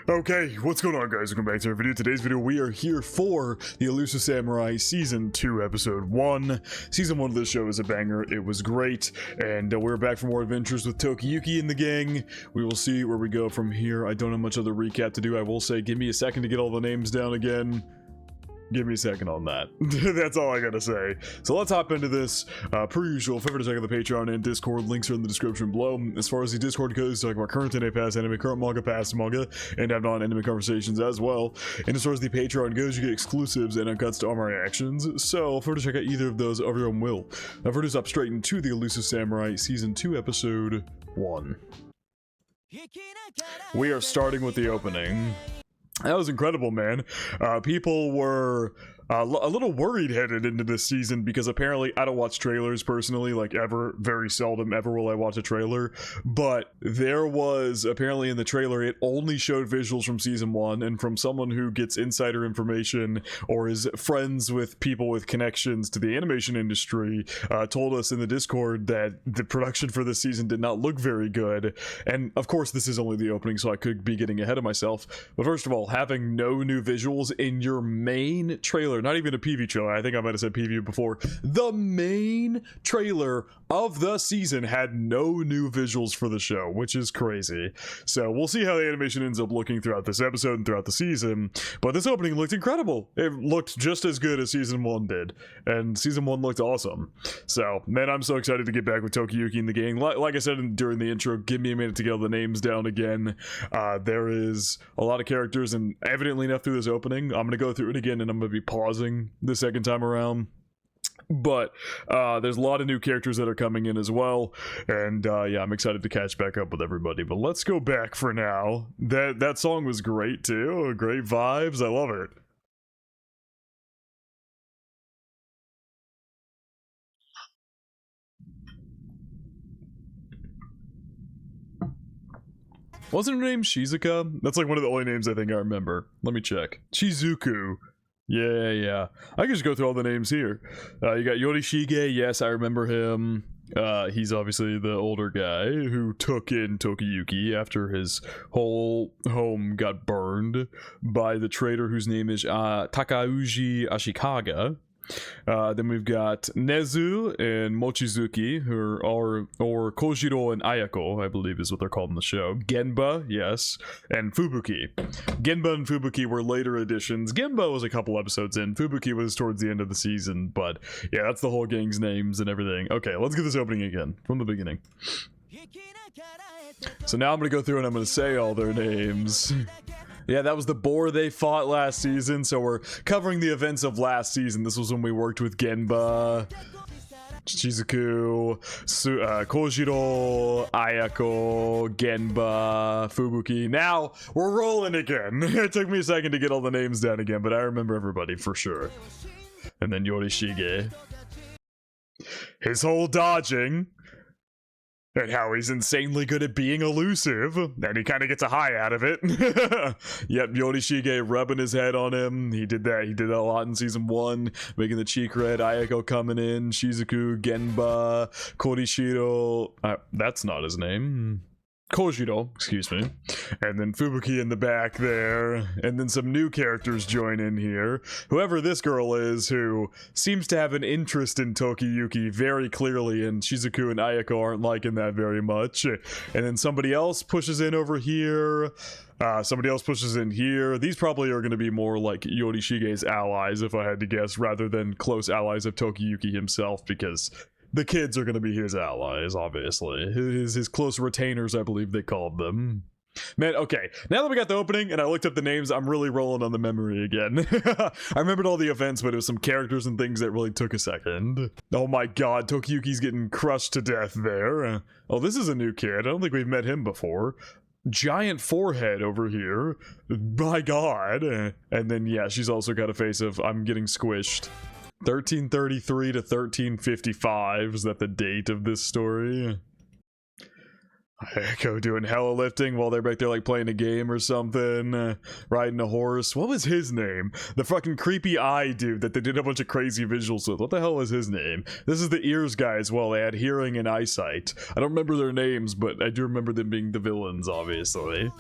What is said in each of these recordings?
Okay, what's going on, guys? Welcome back to our video. Today's video, we are here for the Elusive Samurai Season 2, Episode 1. Season 1 of this show is a banger. It was great, and we're back for more adventures with TOKIYUKI and the gang. We will see where we go from here. I don't have much other recap to do. I will say, give me a second to get all the names down again. Give me a second on that. That's all I gotta say. So let's hop into this. Per usual, feel free to check out the Patreon and Discord. Links are in the description below. As far as the Discord goes, talk about current anime, past anime, current manga, past manga, and have non-anime conversations as well. And as far as the Patreon goes, you get exclusives and uncuts to all my reactions. So feel free to check out either of those of your own will. Now, for this, up straight into the Elusive Samurai Season 2, Episode 1. We are starting with the opening. That was incredible, man. People were a little worried headed into this season because apparently I don't watch trailers personally, like ever, very seldom ever will I watch a trailer, but there was apparently in the trailer it only showed visuals from season 1, and from someone who gets insider information or is friends with people with connections to the animation industry told us in the Discord that the production for this season did not look very good. And of course this is only the opening, so I could be getting ahead of myself, but first of all, having no new visuals in your main trailer, not even a PV trailer, I think I might have said PV before, the main trailer of the season had no new visuals for the show, which is crazy. So we'll see how the animation ends up looking throughout this episode and throughout the season, but this opening looked incredible. It looked just as good as season 1 did, and season 1 looked awesome. So man, I'm so excited to get back with TOKIYUKI and the gang. Like I said during the intro, give me a minute to get all the names down again. There is a lot of characters, and evidently enough through this opening, I'm gonna go through it again and I'm gonna be pausing the second time around, but there's a lot of new characters that are coming in as well, and yeah, I'm excited to catch back up with everybody. But let's go back for now. That song was great too, great vibes, I love it. Wasn't her name Shizuka? That's like one of the only names I think I remember. Let me check. Shizuku. Yeah. I can just go through all the names here. You got Yorishige. Yes, I remember him. He's obviously the older guy who took in TOKIYUKI after his whole home got burned by the traitor whose name is Takauji Ashikaga. Then we've got Nezu and Mochizuki, who are or Kojiro and Ayako, I believe is what they're called in the show. Genba, yes, and Fubuki. Genba and Fubuki were later additions. Genba was a couple episodes in. Fubuki was towards the end of the season, but yeah, that's the whole gang's names and everything. Okay, let's get this opening again from the beginning. So now I'm gonna go through and I'm gonna say all their names. Yeah, that was the boar they fought last season, so we're covering the events of last season. This was when we worked with Genba, Shizuku, Kojiro, Ayako, Genba, Fubuki. Now, we're rolling again. It took me a second to get all the names down again, but I remember everybody for sure. And then Yorishige. His whole dodging. And how he's insanely good at being elusive, and he kind of gets a high out of it. Yep, Yorishige rubbing his head on him. He did that a lot in season 1, making the cheek red. Ayako coming in, Shizuku, Genba, Korishiro. That's not his name. Kojiro, excuse me. And then Fubuki in the back there. And then some new characters join in here. Whoever this girl is, who seems to have an interest in TOKIYUKI very clearly, and Shizuku and Ayako aren't liking that very much. And then somebody else pushes in over here. Somebody else pushes in here. These probably are going to be more like Yorishige's allies, if I had to guess, rather than close allies of TOKIYUKI himself, because the kids are going to be his allies, obviously. His close retainers, I believe they called them. Man, okay, now that we got the opening and I looked up the names, I'm really rolling on the memory again. I remembered all the events, but it was some characters and things that really took a second. Oh my god, TOKIYUKI's getting crushed to death there. Oh, this is a new kid. I don't think we've met him before. Giant forehead over here. My god. And then, yeah, she's also got a face of, I'm getting squished. 1333 to 1355, is that the date of this story? Echo doing hella lifting while they're back there like playing a game or something, riding a horse. What was his name? The fucking creepy eye dude that they did a bunch of crazy visuals with. What the hell was his name? This is the ears guy as well. They had hearing and eyesight. I don't remember their names, but I do remember them being the villains, obviously.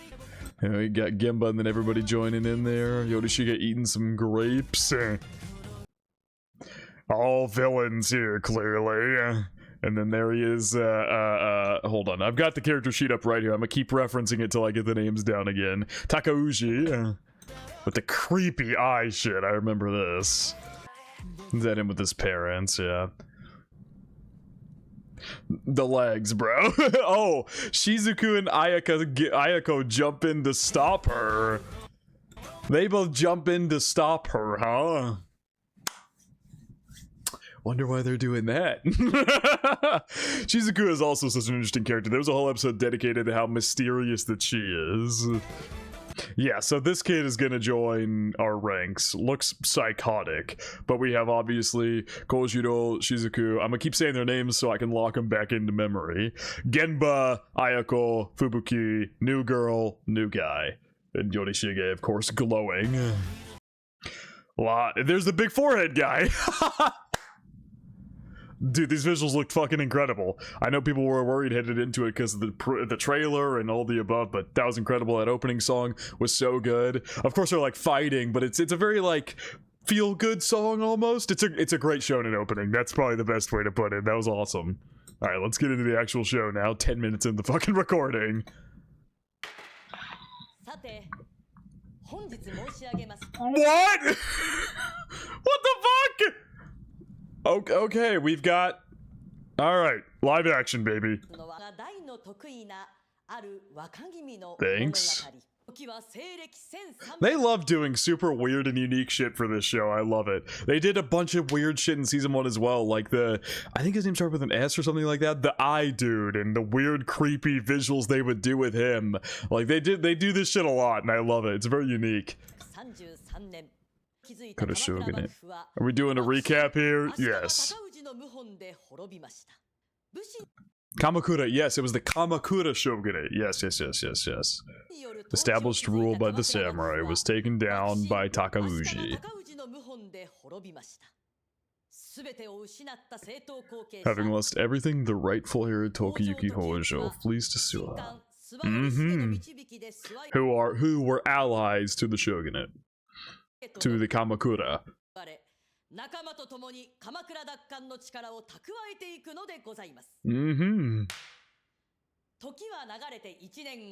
And we got Gemba and then everybody joining in there. Yorishiga eating some grapes. All villains here, clearly. And then there he is. Hold on. I've got the character sheet up right here. I'm gonna keep referencing it till I get the names down again. Takauji. With the creepy eye shit. I remember this. Is that him with his parents? Yeah. The legs, bro. Oh, Shizuku and Ayako jump in to stop her. They both jump in to stop her, huh? Wonder why they're doing that. Shizuku is also such an interesting character. There was a whole episode dedicated to how mysterious that she is. Yeah, so this kid is gonna join our ranks. Looks psychotic, but we have obviously Kojiro, Shizuku. I'm gonna keep saying their names so I can lock them back into memory. Genba, Ayako, Fubuki, new girl, new guy. And Yorishige, of course, glowing. There's the big forehead guy. Dude, these visuals look fucking incredible. I know people were worried headed into it because of the trailer and all the above, but that was incredible. That opening song was so good. Of course, they're like fighting, but it's a very like feel-good song almost. It's a great shonen opening. That's probably the best way to put it. That was awesome. All right, let's get into the actual show now. 10 minutes in the fucking recording. What? What the fuck? Okay, we've got... Alright, live action, baby. Thanks. They love doing super weird and unique shit for this show. I love it. They did a bunch of weird shit in season 1 as well, like I think his name started with an S or something like that, the eye dude, and the weird creepy visuals they would do with him. Like, they do this shit a lot, and I love it. It's very unique. Are we doing a recap here? Yes. Kamakura, yes, it was the Kamakura shogunate. Yes. Established rule by the samurai, was taken down by Takauji. Having lost everything, the rightful heir Tokiyuki Hojo flees to Suwa. Who were allies to the shogunate. To the Kamakura. Mm-hmm.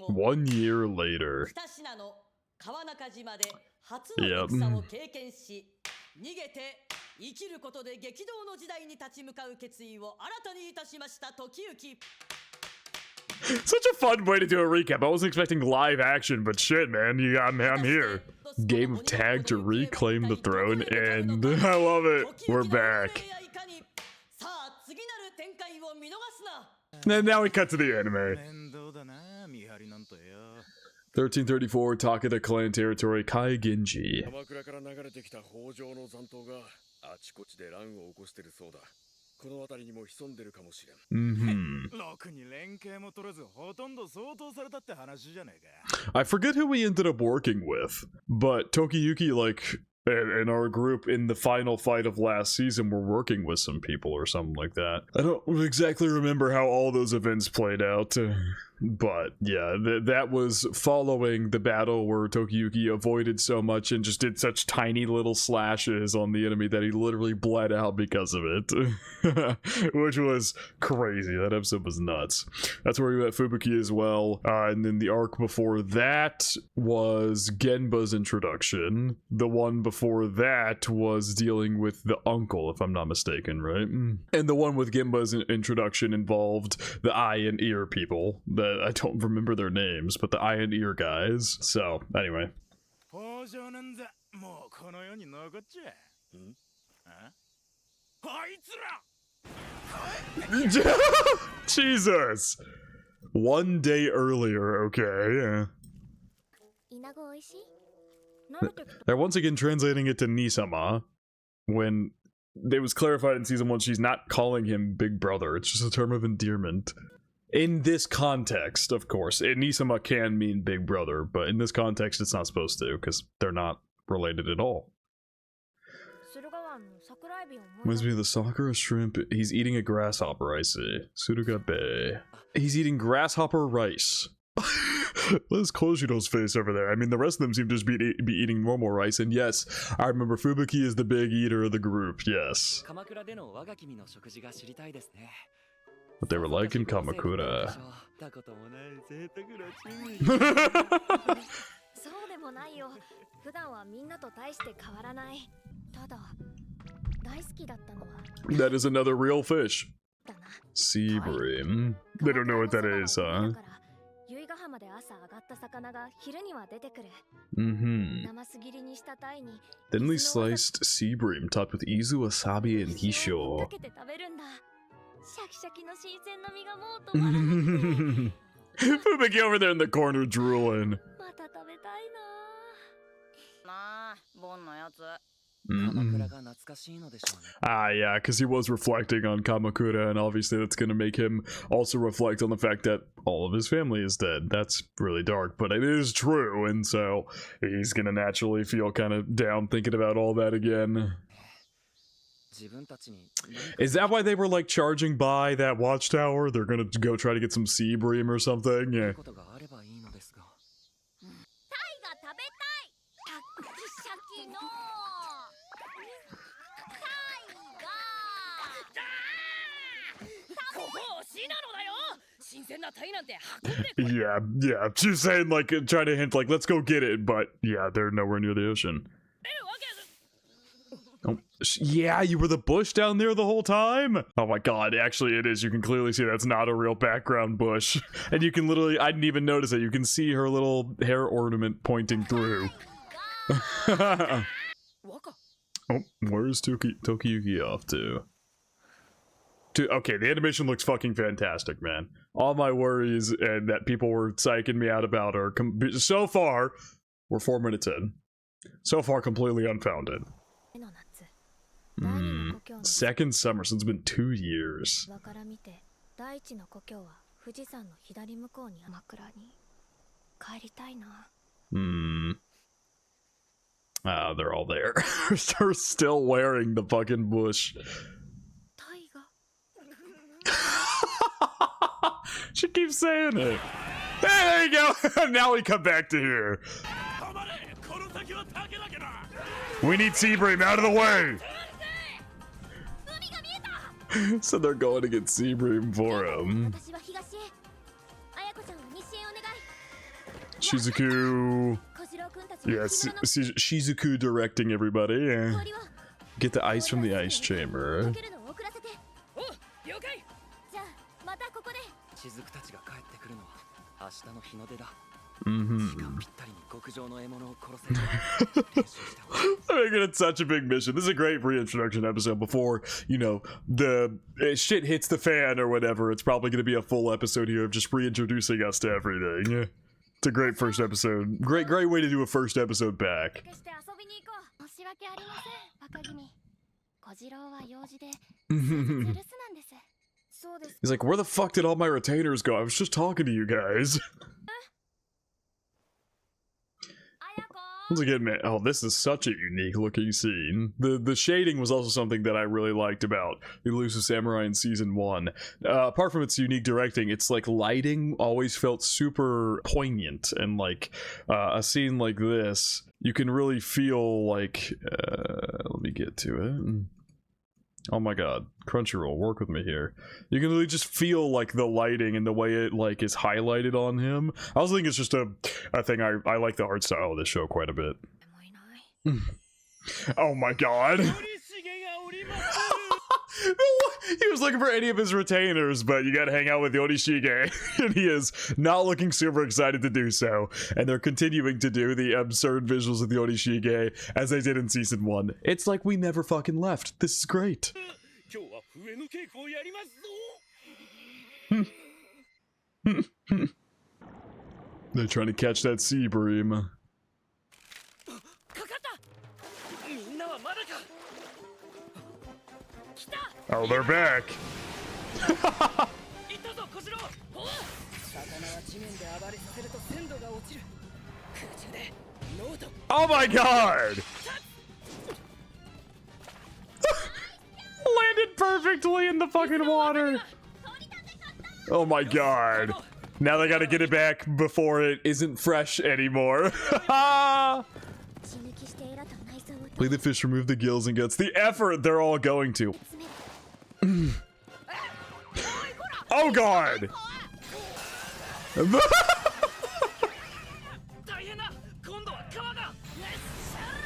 1 year later. Yep. Such a fun way to do a recap. I wasn't expecting live action, but shit, man, I'm here. Game of tag to reclaim the throne, and I love it. We're back. And now we cut to the anime. 1334, Takeda clan territory, Kai Genji. I forget who we ended up working with, but Tokiyuki, like, and our group in the final fight of last season were working with some people or something like that. I don't exactly remember how all those events played out. But yeah, that was following the battle where Tokiyuki avoided so much and just did such tiny little slashes on the enemy that he literally bled out because of it. Which was crazy. That episode was nuts. That's where we met Fubuki as well. And then the arc before that was Genba's introduction. The one before that was dealing with the uncle, if I'm not mistaken, right? And the one with Genba's introduction involved the eye and ear people. I don't remember their names, but the eye and ear guys. So, anyway. Jesus! 1 day earlier, okay. They're once again translating it to Nisama, when it was clarified in season 1 she's not calling him Big Brother, it's just a term of endearment. In this context, of course, Nisama can mean Big Brother, but in this context it's not supposed to, because they're not related at all. Reminds me of the Sakura shrimp. He's eating a grasshopper, I see. Suruga Bay. He's eating grasshopper rice. What is Kojiro's face over there? I mean, the rest of them seem to just be eating normal rice. And yes, I remember Fubuki is the big eater of the group. Yes. What they were like in Kamakura. そうでもないよ。普段はみんなと大して変わらない。ただ大好きだったのは。That is another real fish. Sea bream. They don't know what that is, huh? 由比ヶ浜で朝上がった魚が昼には出てくる。生すぎりにしたタイに。Thinly sliced sea bream topped with izu, wasabi, and hisho. かけて食べるんだ。シャキシャキの新鮮な身がもう止まらない。Fubuki over there in the corner drooling. Ah, yeah, because he was reflecting on Kamakura, and obviously that's going to make him also reflect on the fact that all of his family is dead. That's really dark, but it is true, and so he's going to naturally feel kind of down thinking about all that again. Is that why they were like charging by that watchtower? They're gonna go try to get some sea bream or something? Yeah. Yeah. She's saying like, trying to hint like, let's go get it, but yeah, they're nowhere near the ocean. Oh, yeah, you were the bush down there the whole time? Oh my god, actually it is. You can clearly see that's not a real background bush. And you can literally, I didn't even notice it. You can see her little hair ornament pointing through. Oh, where's Tokiyuki off to? Okay, the animation looks fucking fantastic, man. All my worries and that people were psyching me out about are, so far, we're 4 minutes in. So far, completely unfounded. Second summer, so it's been 2 years. Ah, they're all there. They're still wearing the fucking bush. She keeps saying it. Hey, there you go. Now we come back to here. We need sea bream out of the way. So they're going to get sea bream for him. Shizuku. Yes, Shizuku directing everybody. Get the ice from the ice chamber. They're making it such a big mission. This is a great reintroduction episode before, you know, the shit hits the fan or whatever. It's probably going to be a full episode here of just reintroducing us to everything. It's a great first episode. Great way to do a first episode back. He's like, where the fuck did all my retainers go? I was just talking to you guys. Once again, man, oh, this is such a unique looking scene. The shading was also something that I really liked about the Elusive Samurai in Season 1. Apart from its unique directing, its like lighting always felt super poignant, and like a scene like this, you can really feel like, let me get to it. Oh my god, Crunchyroll, work with me here. You can really just feel like the lighting and the way it like is highlighted on him. I also think it's just a thing. I like the art style of this show quite a bit. Oh my god. He was looking for any of his retainers, but you gotta hang out with Yorishige, and he is not looking super excited to do so. And they're continuing to do the absurd visuals of Yorishige as they did in Season 1. It's like we never fucking left. This is great. They're trying to catch that sea bream. Oh, they're back. Oh my god! Landed perfectly in the fucking water. Oh my god. Now they gotta get it back before it isn't fresh anymore. Leave the fish, remove the gills and guts. The effort they're all going to. Oh god!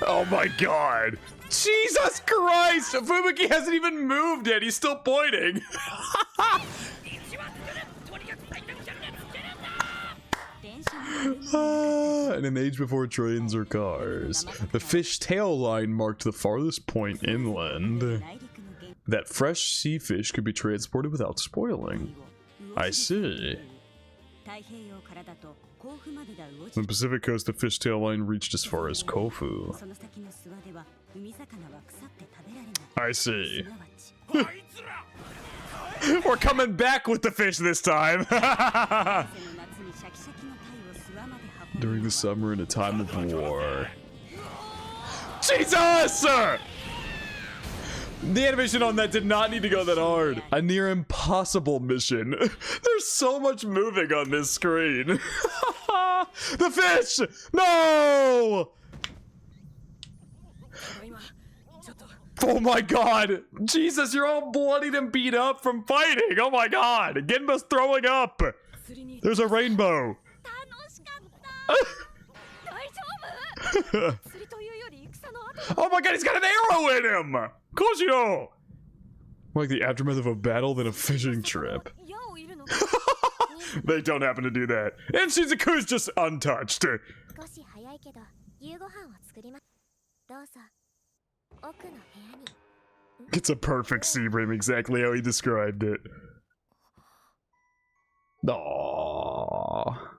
Oh my god! Jesus Christ! Fubuki hasn't even moved yet, he's still pointing! In an age before trains or cars, the fish tail line marked the farthest point inland. That fresh sea fish could be transported without spoiling. I see. On the Pacific coast, the fish tail line reached as far as Kofu. I see. We're coming back with the fish this time! During the summer in a time of war. Jesus! The animation on that did not need to go that hard. A near impossible mission. There's so much moving on this screen. The fish! No! Oh my god! Jesus, you're all bloodied and beat up from fighting! Oh my god! Genba's throwing up! There's a rainbow! Oh my god, he's got an arrow in him! Koshiro! More like the aftermath of a battle than a fishing trip. They don't happen to do that. And Shizuku's just untouched. It's a perfect sea bream, exactly how he described it. Aww.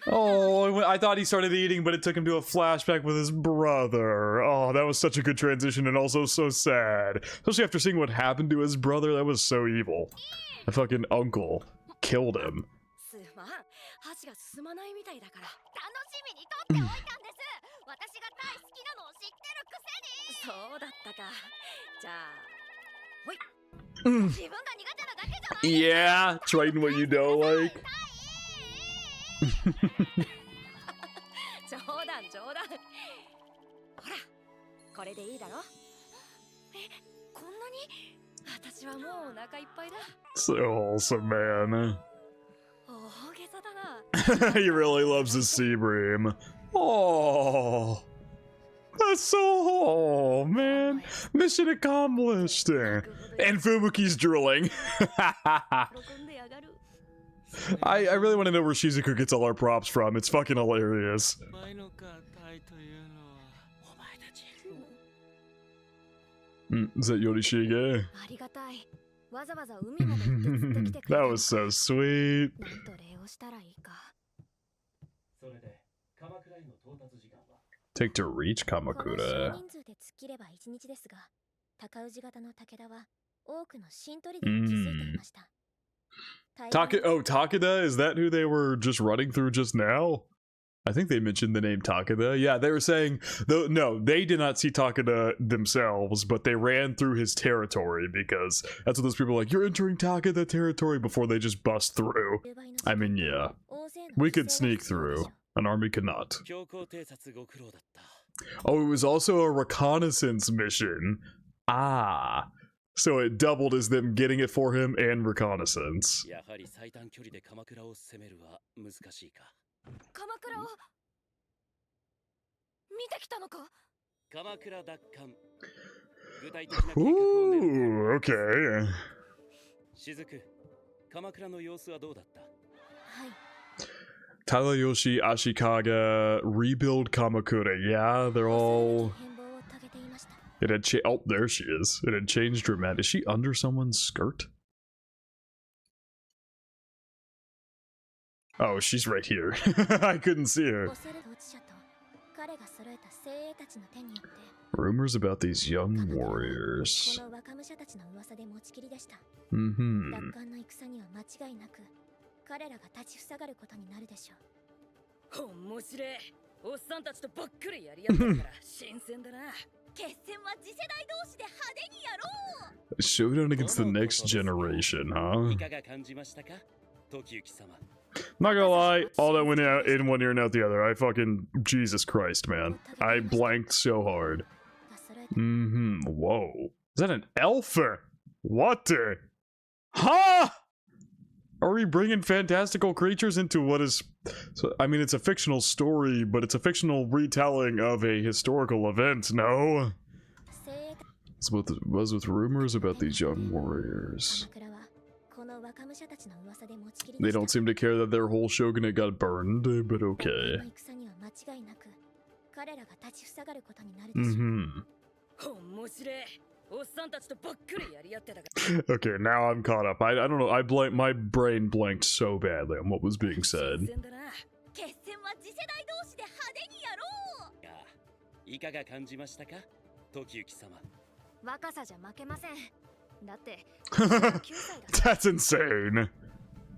Oh, I thought he started eating, but it took him to a flashback with his brother. Oh, that was such a good transition and also so sad. Especially after seeing what happened to his brother, that was so evil. The fucking uncle killed him. Yeah, trading what you don't like. So wholesome, man. He really loves his sea bream. Oh, that's so, oh man, mission accomplished. And Fubuki's drooling. I really want to know where Shizuku gets all our props from. It's fucking hilarious. Is that Yorishige? That was so sweet. Take to reach Kamakura. Takeda? Is that who they were just running through just now? I think they mentioned the name Takeda. Yeah, they were saying, no, they did not see Takeda themselves, but they ran through his territory because that's what those people are like, you're entering Takeda territory before they just bust through. I mean, yeah, we could sneak through. An army could not. Oh, it was also a reconnaissance mission. Ah. So it doubled as them getting it for him and reconnaissance. Ooh, okay. Tadayoshi Ashikaga rebuild Kamakura. Yeah, they're all... It had oh, there she is. It had changed dramatically. Is she under someone's skirt? Oh, she's right here. I couldn't see her. Rumors about these young warriors. Showdown against the next generation, huh? Not gonna lie, all that went out in one ear and out the other. I fucking... Jesus Christ, man. I blanked so hard. Whoa. Is that an elf? What the? Huh? Are we bringing fantastical creatures into what is... So, I mean, it's a fictional story, but it's a fictional retelling of a historical event, no? It's what was with rumors about these young warriors. They don't seem to care that their whole shogunate got burned, but okay. Okay, now I'm caught up. I don't know, my brain blanked so badly on what was being said. That's insane.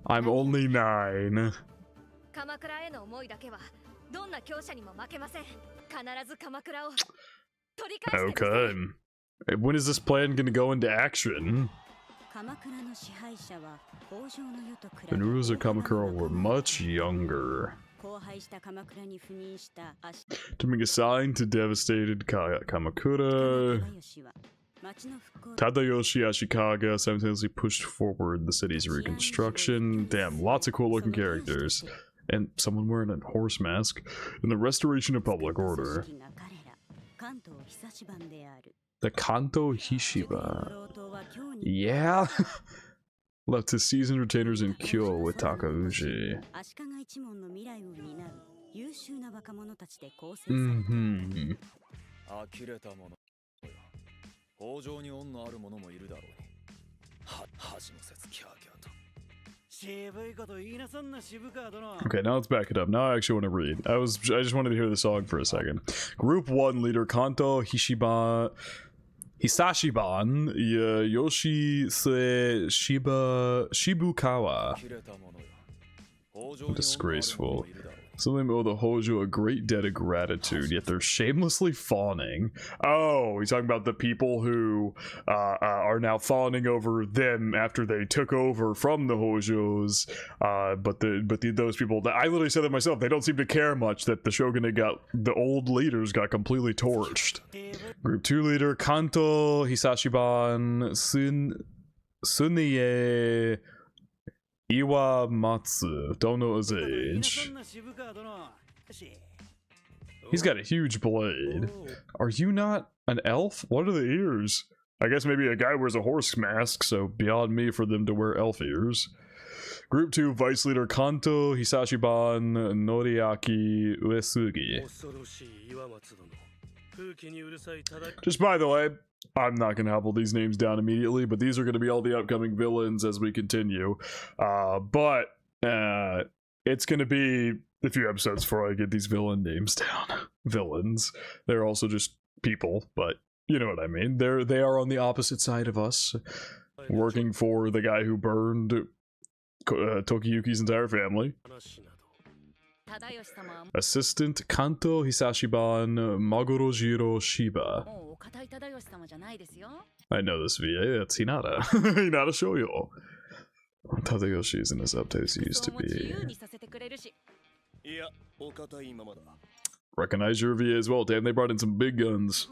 I'm only 9. Okay. When is this plan gonna go into action? The rulers of Kamakura were much younger. To make a sign to devastated Kamakura, Tadayoshi Ashikaga simultaneously pushed forward the city's reconstruction. Damn, lots of cool looking characters. And someone wearing a horse mask. And the restoration of public order. The Kanto Hishiba. Yeah? Left his seasoned retainers in Kyo with Takauji. Okay, now let's back it up. Now I actually want to read. I just wanted to hear the song for a second. Group 1 leader Kanto Hisashiban Yoshise Shibukawa. Disgraceful. Some of them owe the Hojo a great debt of gratitude, yet they're shamelessly fawning. Oh, he's talking about the people who are now fawning over them after they took over from the Hojos. But those people, I literally said that myself, they don't seem to care much that the shogunate the old leaders got completely torched. Group 2 leader Kanto Hisashiban Sunie Iwamatsu. Don't know his age. He's got a huge blade. Are you not an elf? What are the ears? I guess maybe a guy wears a horse mask, so beyond me for them to wear elf ears. Group 2 Vice Leader Kanto Hisashiban Noriaki Uesugi. Just by the way, I'm not going to have all these names down immediately, but these are going to be all the upcoming villains as we continue. But it's going to be a few episodes before I get these villain names down. Villains. They're also just people, but you know what I mean. They are on the opposite side of us, working for the guy who burned Tokiyuki's entire family. Assistant Kanto Hisashiban Magorojiro Shiba. I know this VA, that's Hinata. Hinata Shoyo. Tadayoshi isn't as uptight as he used to be. Recognize your VA as well. Damn, they brought in some big guns.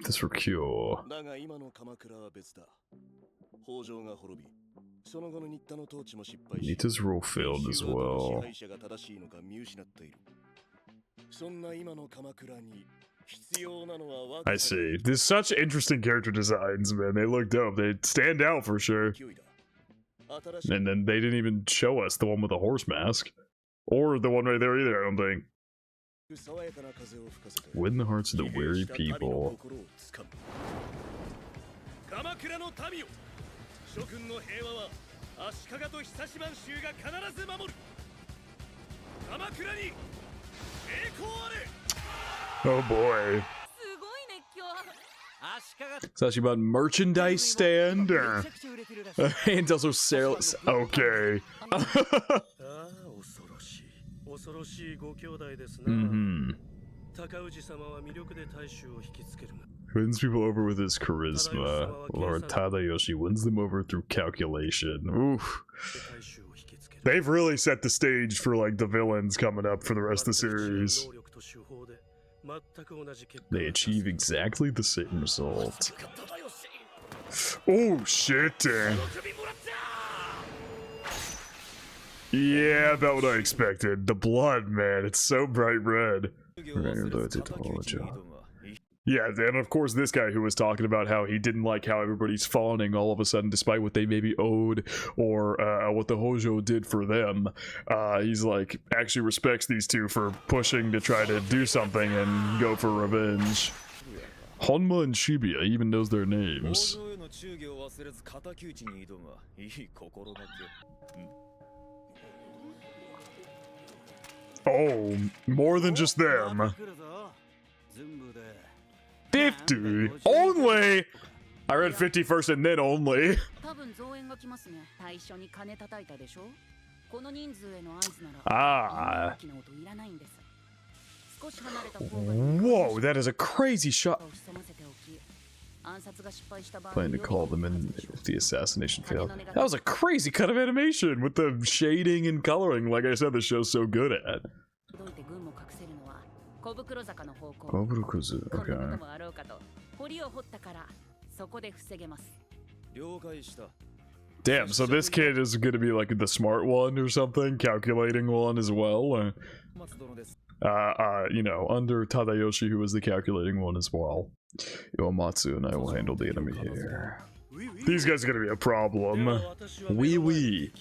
This for Kyo. Nita's role failed as well. I see. There's such interesting character designs, man. They look dope. They stand out for sure. And then they didn't even show us the one with the horse mask. Or the one right there either, I don't think. Win the hearts of the weary people. Oh boy. Hisashiban merchandise stand? And also sales. Okay. Mm-hmm. Wins people over with his charisma. Lord Tadayoshi wins them over through calculation. Oof. They've really set the stage for like the villains coming up for the rest of the series. They achieve exactly the same result. Oh shit! Yeah, about what I expected. The blood, man, it's so bright red. Yeah, and of course this guy who was talking about how he didn't like how everybody's fawning all of a sudden despite what they maybe owed or what the Hojo did for them. He's like, actually respects these two for pushing to try to do something and go for revenge. Honma and Shibuya even knows their names. Oh, more than just them. 50? Only? I read 50 first and then only. Ah. Whoa, that is a crazy shot. Plan to call them in if the assassination failed. That was a crazy cut of animation with the shading and coloring, like I said, the show's so good at. Okay. Damn, so this kid is gonna be like the smart one or something, calculating one as well. You know, under Tadayoshi, who is the calculating one as well. Yomatsu and I will handle the enemy here. These guys are gonna be a problem. Wee.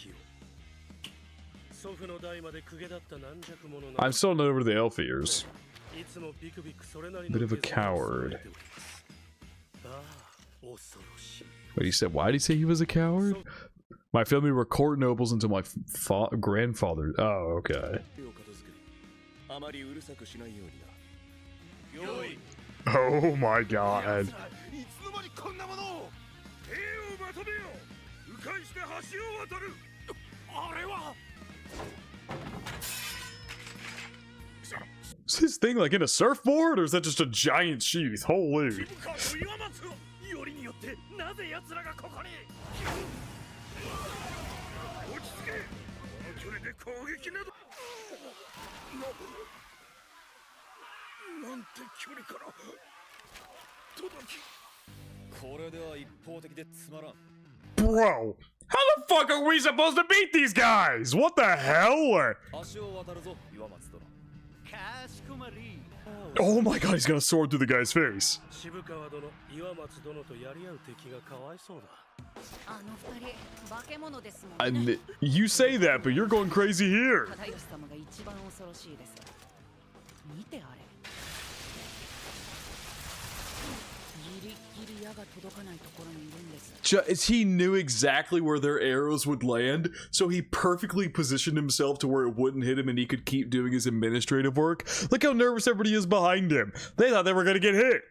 I'm still not over the elf ears. Bit of a coward. Wait, he said, why did he say he was a coward? My family were court nobles until my grandfather. Oh, okay. Oh my god. Is this thing like in a surfboard or is that just a giant sheath? Holy. Bro, how the fuck are we supposed to beat these guys? What the hell? Oh my god, he's gonna sword through the guy's face. And you say that, but you're going crazy here. He knew exactly where their arrows would land, so he perfectly positioned himself to where it wouldn't hit him and he could keep doing his administrative work. Look how nervous everybody is behind him. They thought they were gonna get hit.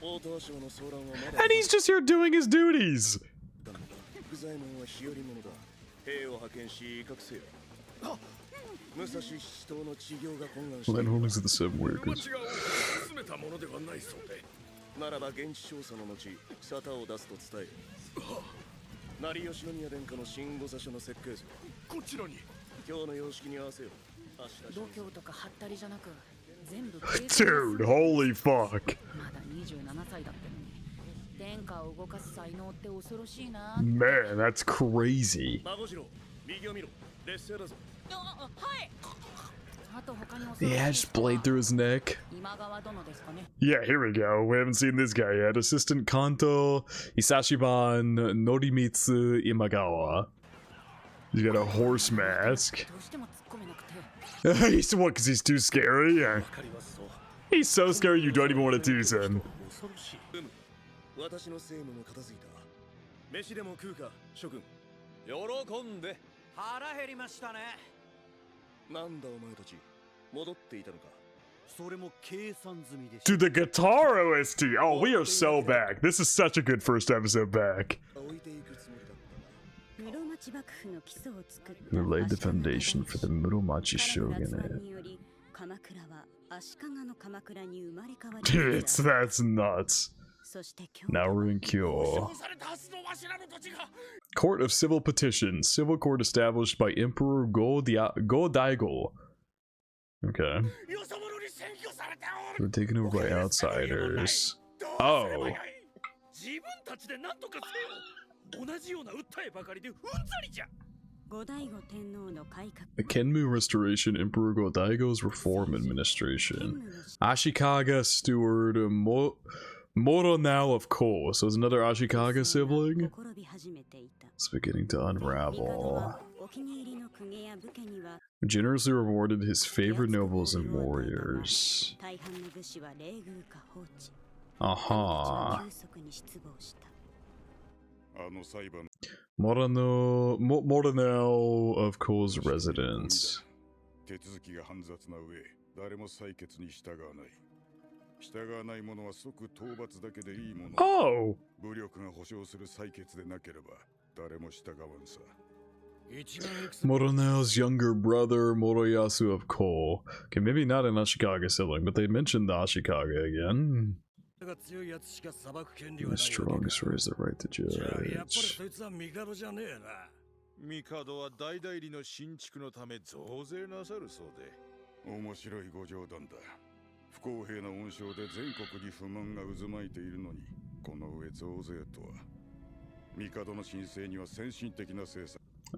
And he's just here doing his duties. Land holdings of the 7 workers. Dude, holy fuck. Man, that's crazy. Yeah, just blade through his neck. Yeah, here we go. We haven't seen this guy yet. Assistant Kanto Isashiban Norimitsu Imagawa. He's got a horse mask. He's what? Because he's too scary? Yeah. He's so scary you don't even want to tease him. To the guitar OST! Oh, we are so back. This is such a good first episode back. who laid the foundation for the Muromachi shogunate. That's nuts. Now we're in Kyo. Court of Civil Petitions. Civil court established by Emperor Go Daigo. Okay. We're taken over by outsiders. Oh. The Kenmu Restoration, Emperor Go Daigo's Reform Administration. Ashikaga Steward Moronao of Ko. So is another Ashikaga sibling? It's beginning to unravel. Generously rewarded his favorite nobles and warriors. Aha. Moronao of Ko's residence. Oh! Moronao's younger brother, Moroyasu of Ko. Okay, maybe not an Ashikaga sibling, but they mentioned the Ashikaga again. The strongest raise the right to judge.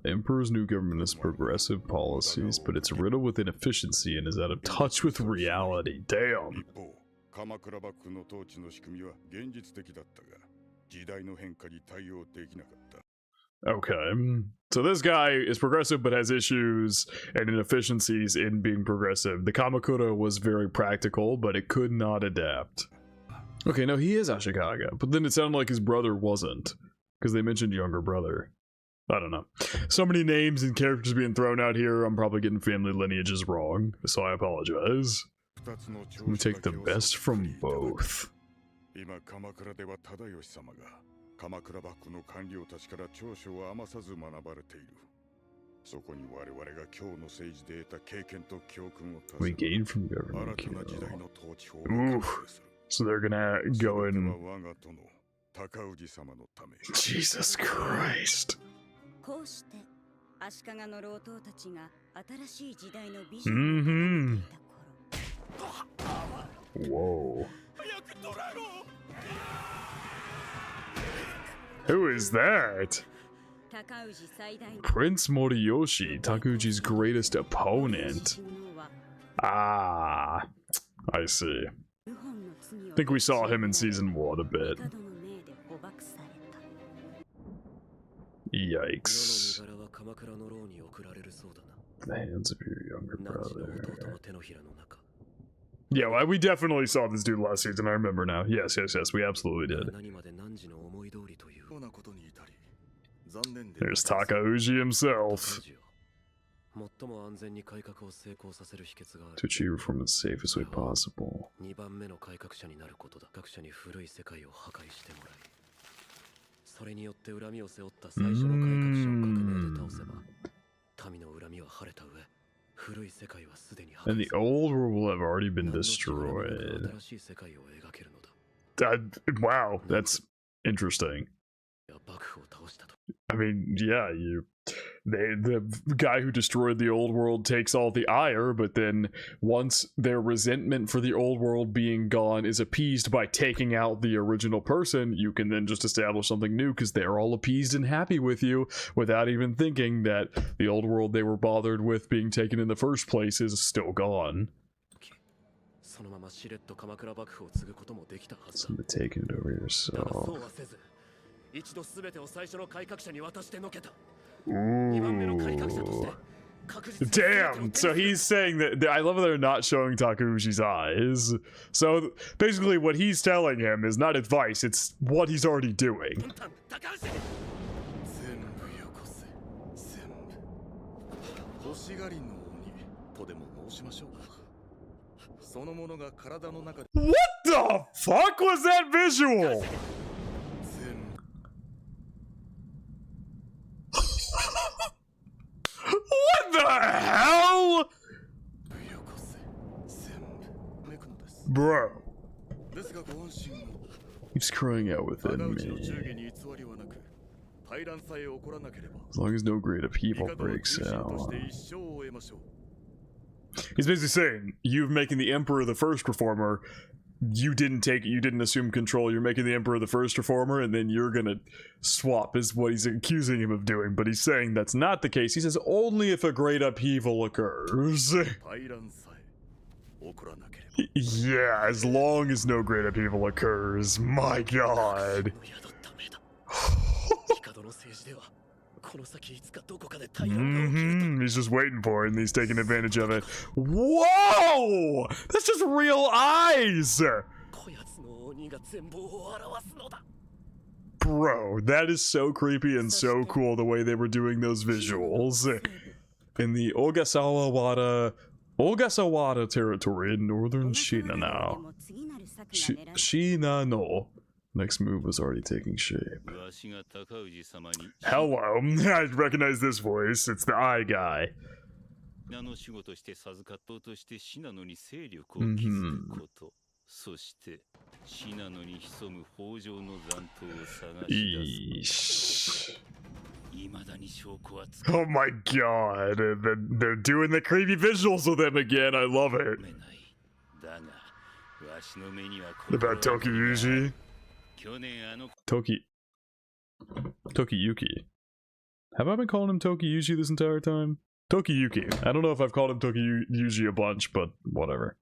The Emperor's new government has progressive policies, but it's riddled with inefficiency and is out of touch with reality. Damn. Okay, so this guy is progressive but has issues and inefficiencies in being progressive. The Kamakura was very practical, but it could not adapt. Okay, no, he is Ashikaga, but then it sounded like his brother wasn't, because they mentioned younger brother. I don't know. So many names and characters being thrown out here, I'm probably getting family lineages wrong, so I apologize. Let me take the best from both. We gain from government. Oof. So they're gonna go in. Jesus Christ. Mm-hmm. Whoa. Who is that? Prince Moriyoshi, Takuji's greatest opponent. Ah, I see. I think we saw him in season 1 a bit. Yikes. The hands of your younger brother. Yeah, well, we definitely saw this dude last season, I remember now. Yes, we absolutely did. There's Takauji himself. To achieve reform in the safest way possible. And the old world will have already been destroyed. Wow, that's interesting. I mean, yeah, the guy who destroyed the old world takes all the ire, but then once their resentment for the old world being gone is appeased by taking out the original person, you can then just establish something new because they're all appeased and happy with you without even thinking that the old world they were bothered with being taken in the first place is still gone. Somebody taking it over yourself. Ooh. Damn, so he's saying that I love that they're not showing Takuji's eyes. So basically what he's telling him is not advice, it's what he's already doing. What the fuck was that visual? Bro. Keeps crying out within me. As long as no great upheaval breaks out. He's basically saying, you making the Emperor the first reformer, you didn't assume control, you're making the Emperor the first reformer, and then you're gonna swap, is what he's accusing him of doing. But he's saying that's not the case. He says only if a great upheaval occurs. Yeah, as long as no great upheaval occurs. My god. He's just waiting for it and he's taking advantage of it. Whoa! That's just real eyes! Bro, that is so creepy and so cool the way they were doing those visuals. In the Ogasawara territory in northern Shinano. Shinano. Next move was already taking shape. Hello, I recognize this voice. It's the eye guy. Eesh. Oh my god, they're doing the creepy visuals with him again. I love it. About TOKIYUKI. TOKIYUKI. Have I been calling him TOKIYUKI this entire time? TOKIYUKI. I don't know if I've called him TOKIYUKI a bunch, but whatever.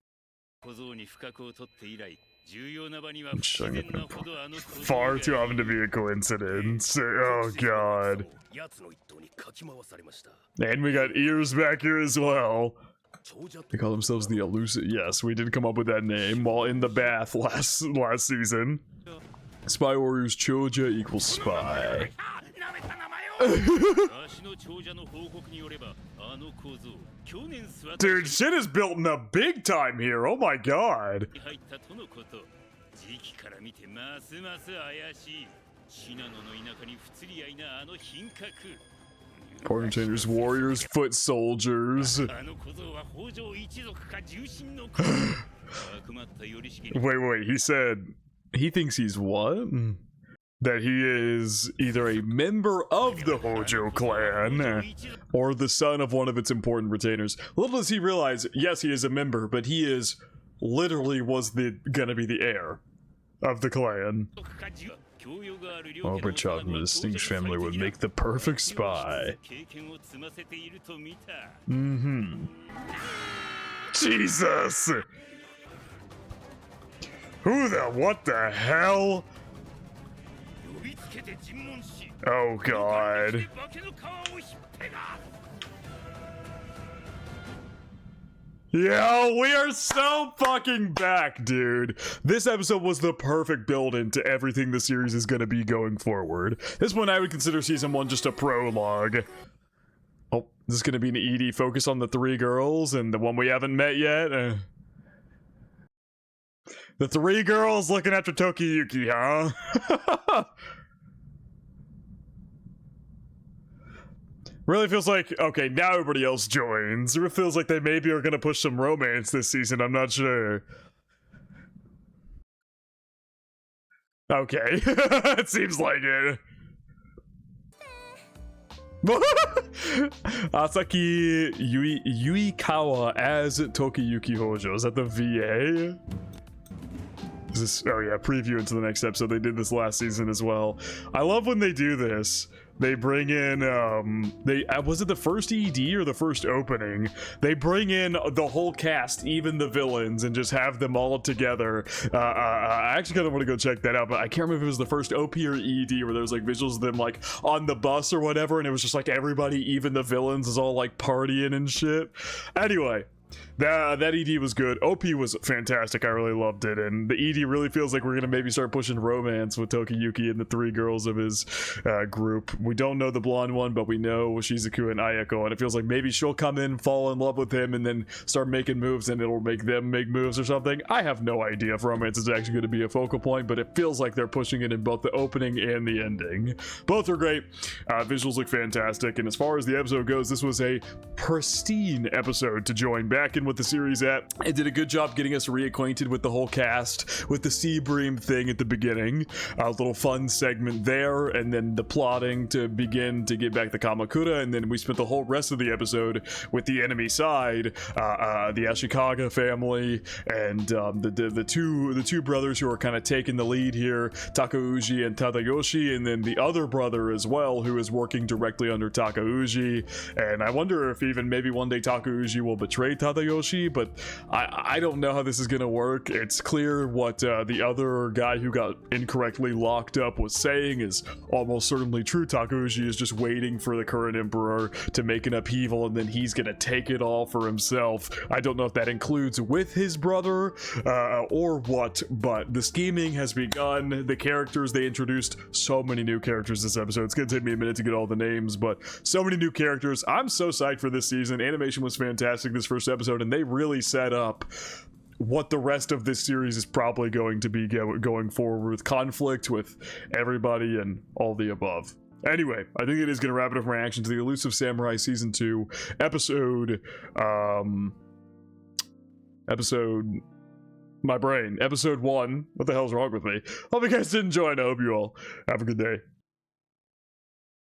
Far too often to be a coincidence. Oh god. And we got ears back here as well. They call themselves the Elusive. Yes, we did come up with that name while in the bath last season. Spy Warriors Choja equals spy. Dude, shit is building up big time here. Oh my god. Portion changers, warriors, foot soldiers. Wait, he said he thinks he's what? That he is either a member of the Hojo clan or the son of one of its important retainers. Little does he realize, yes, he is a member, but he is literally gonna be the heir of the clan. Albert child from a distinguished family would make the perfect spy. Jesus! What the hell? Oh god. Yo, we are so fucking back, dude. This episode was the perfect build into everything the series is gonna be going forward. This one I would consider season 1 just a prologue. Oh, this is gonna be an ED focus on the 3 girls and the one we haven't met yet. The 3 girls looking after TOKIYUKI, huh? Really feels like, okay, now everybody else joins. It feels like they maybe are gonna push some romance this season, I'm not sure. Okay, it seems like it. Asaki Yuikawa as TOKIYUKI Hojo. Is that the VA? Is this, oh yeah, preview into the next episode. They did this last season as well. I love when they do this. They bring in, was it the first ED or the first opening? They bring in the whole cast, even the villains, and just have them all together. I actually kind of want to go check that out, but I can't remember if it was the first OP or ED where there was like visuals of them like on the bus or whatever, and it was just like everybody, even the villains, is all like partying and shit. Anyway. That ED was good. OP was fantastic. I really loved it. And the ED really feels like we're going to maybe start pushing romance with TOKIYUKI and the 3 girls of his group. We don't know the blonde one, but we know Shizuku and Ayako. And it feels like maybe she'll come in, fall in love with him, and then start making moves, and it'll make them make moves or something. I have no idea if romance is actually going to be a focal point, but it feels like they're pushing it in both the opening and the ending. Both are great. Visuals look fantastic. And as far as the episode goes, this was a pristine episode to join back in with the series at. It did a good job getting us reacquainted with the whole cast, with the sea bream thing at the beginning. A little fun segment there, and then the plotting to begin to get back the Kamakura, and then we spent the whole rest of the episode with the enemy side, the Ashikaga family, and the two brothers who are kind of taking the lead here, Takauji and Tadayoshi, and then the other brother as well, who is working directly under Takauji. And I wonder if even maybe one day Takauji will betray Tadayoshi, but I don't know how this is gonna work. It's clear what the other guy who got incorrectly locked up was saying is almost certainly true. Takauji is just waiting for the current emperor to make an upheaval, and then he's gonna take it all for himself. I don't know if that includes with his brother or what, but the scheming has begun. The characters, they introduced so many new characters this episode. It's gonna take me a minute to get all the names, but so many new characters. I'm so psyched for this season. Animation was fantastic this first episode, and they really set up what the rest of this series is probably going to be going forward, with conflict with everybody and all the above. Anyway, I think it is going to wrap it up for my reaction to the Elusive Samurai Season 2 episode, my brain, episode 1. What the hell's wrong with me? Hope you guys did enjoy, and I hope you all have a good day.